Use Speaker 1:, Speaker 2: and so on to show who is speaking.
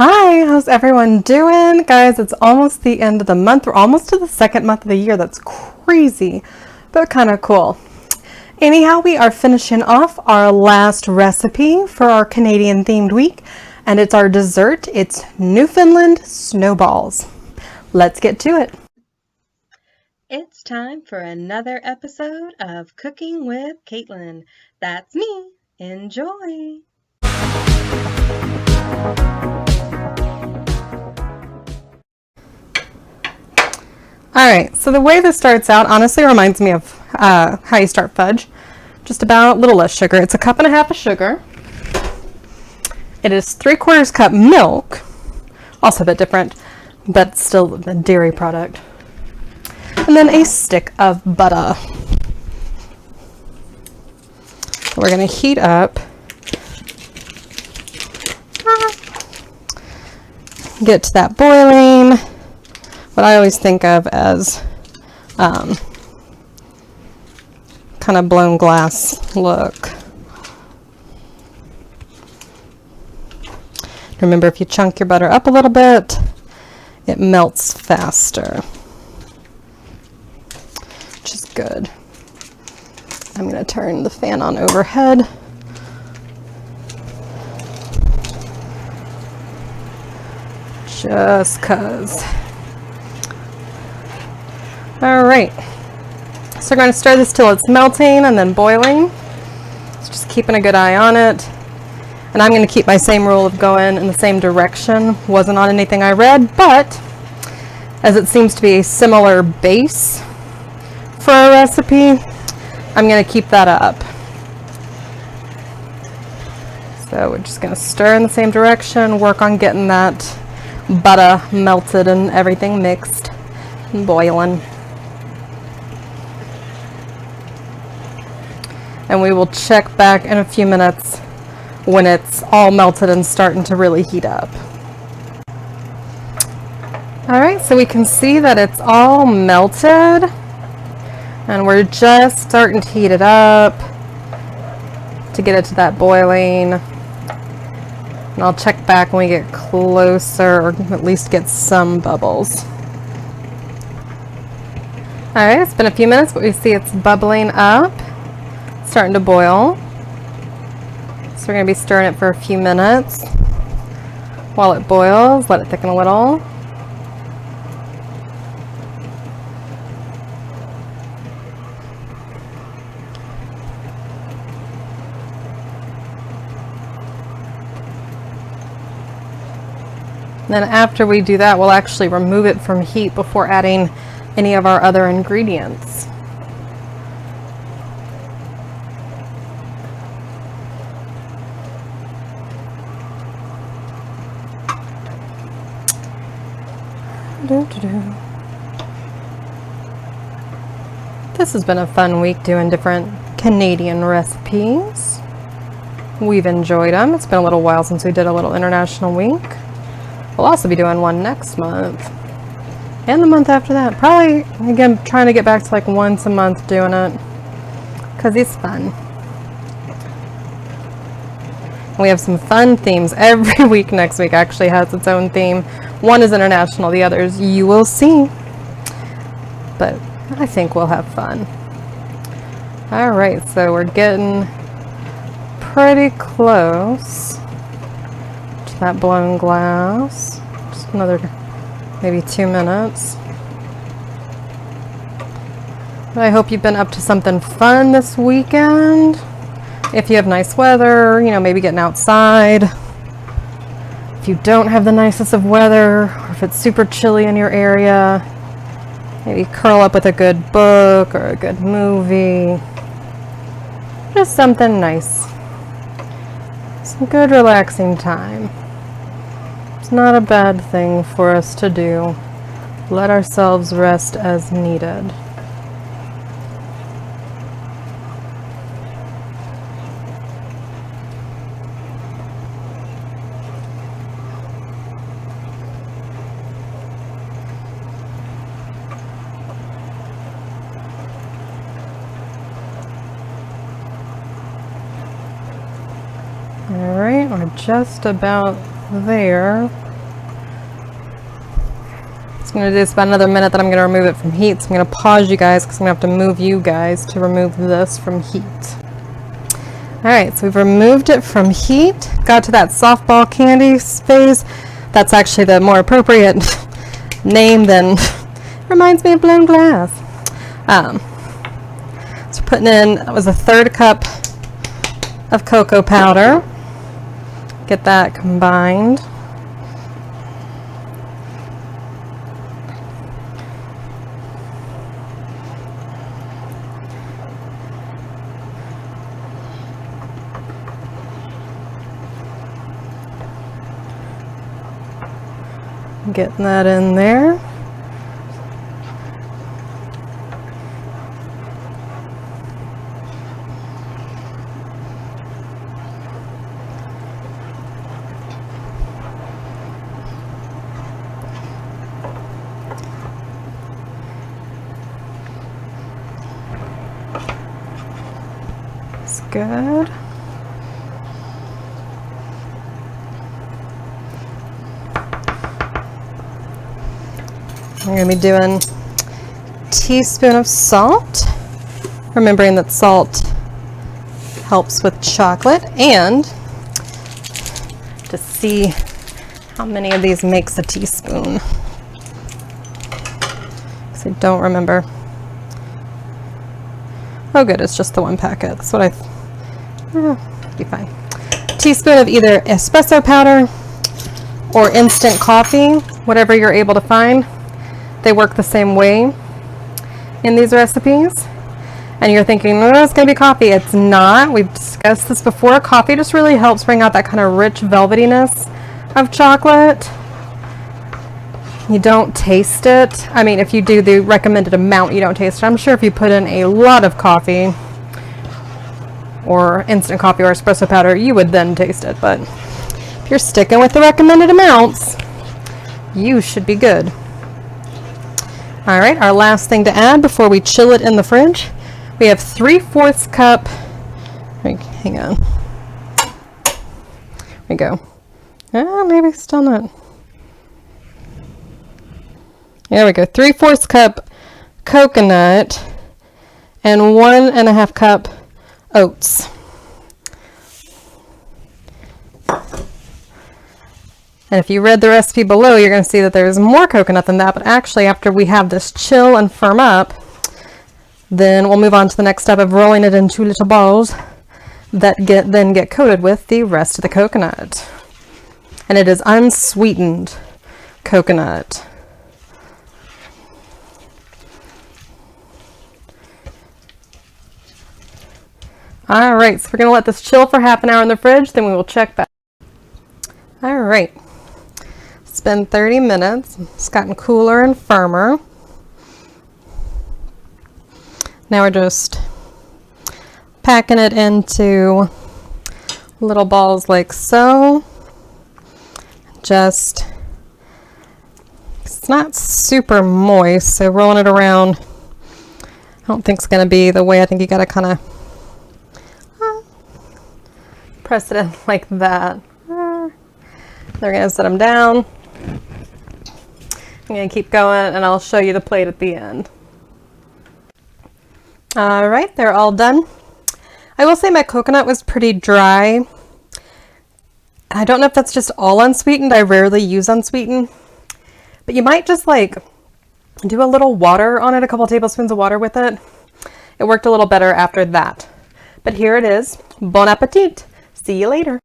Speaker 1: Hi, how's everyone doing? Guys, it's almost the end of the month. We're almost to the second month of the year. That's crazy, but kind of cool. Anyhow, we are finishing off our last recipe for our Canadian themed week, and it's our dessert. It's Newfoundland Snowballs. Let's get to it. It's time for another episode of Cooking with Kaitlin. That's me. Enjoy. Alright, so the way this starts out honestly reminds me of how you start fudge. Just about a little less sugar. It's 1.5 cups of sugar. It is 3/4 cup milk. Also a bit different, but still a dairy product. And then a stick of butter. We're going to heat up. Get to that boiling. What I always think of as kind of blown glass look. Remember, if you chunk your butter up a little bit, it melts faster, which is good. I'm going to turn the fan on overhead. Just 'cause. All right, so we're going to stir this till it's melting and then boiling. So just keeping a good eye on it. And I'm going to keep my same rule of going in the same direction. Wasn't on anything I read, but as it seems to be a similar base for a recipe, I'm going to keep that up. So we're just going to stir in the same direction, work on getting that butter melted and everything mixed and boiling. And we will check back in a few minutes when it's all melted and starting to really heat up. All right, so we can see that it's all melted and we're just starting to heat it up to get it to that boiling. And I'll check back when we get closer, or at least get some bubbles. All right, it's been a few minutes, but we see it's bubbling up. Starting to boil. So we're going to be stirring it for a few minutes while it boils. Let it thicken a little. Then after we do that, we'll actually remove it from heat before adding any of our other ingredients. This has been a fun week doing different Canadian recipes. We've enjoyed them. It's been a little while since we did a little international week. We'll also be doing one next month and the month after that. Probably, again, trying to get back to like once a month doing it because it's fun. We have some fun themes every week. Next week actually has its own theme. One is international, the others you will see. But I think we'll have fun. All right, so we're getting pretty close to that blown glass. Just another maybe 2 minutes. But I hope you've been up to something fun this weekend. If you have nice weather, you know, maybe getting outside. If you don't have the nicest of weather, or if it's super chilly in your area, maybe curl up with a good book or a good movie. Just something nice. Some good relaxing time. It's not a bad thing for us to do. Let ourselves rest as needed. Alright, we're just about there. I'm going to do this about another minute, then I'm going to remove it from heat. So I'm going to pause you guys because I'm going to have to move you guys to remove this from heat. Alright, so we've removed it from heat. Got to that softball candy phase. That's actually the more appropriate name than reminds me of blown glass. So putting in, that was a 1/3 cup of cocoa powder. Get that combined. Getting that in there. It's good. We're going to be doing a teaspoon of salt, remembering that salt helps with chocolate, and to see how many of these makes a teaspoon. Because I don't remember. Oh good, it's just the one packet. That's what be fine. Teaspoon of either espresso powder or instant coffee, whatever you're able to find. They work the same way in these recipes. And you're thinking, oh, it's going to be coffee. It's not. We've discussed this before. Coffee just really helps bring out that kind of rich velvetiness of chocolate. You don't taste it. I mean, if you do the recommended amount, you don't taste it. I'm sure if you put in a lot of coffee or instant coffee or espresso powder, you would then taste it. But if you're sticking with the recommended amounts, you should be good. All right, our last thing to add before we chill it in the fridge, we have 3/4 cup, hang on, there we go. Maybe still not. There we go, 3/4 cup coconut and 1.5 cup oats. And if you read the recipe below, you're going to see that there's more coconut than that, but actually after we have this chill and firm up, then we'll move on to the next step of rolling it into little balls that then get coated with the rest of the coconut. And it is unsweetened coconut. All right, so we're going to let this chill for half an hour in the fridge, then we will check back. All right. It's been 30 minutes. It's gotten cooler and firmer. Now we're just packing it into little balls like so. Just, it's not super moist, so rolling it around, I don't think it's going to be the way. I think you got to kind of press it in like that. They're going to set them down. I'm going to keep going and I'll show you the plate at the end. All right, they're all done. I will say my coconut was pretty dry. I don't know if that's just all unsweetened. I rarely use unsweetened. But you might just like do a little water on it, a couple tablespoons of water with it. It worked a little better after that. But here it is. Bon appetit. See you later.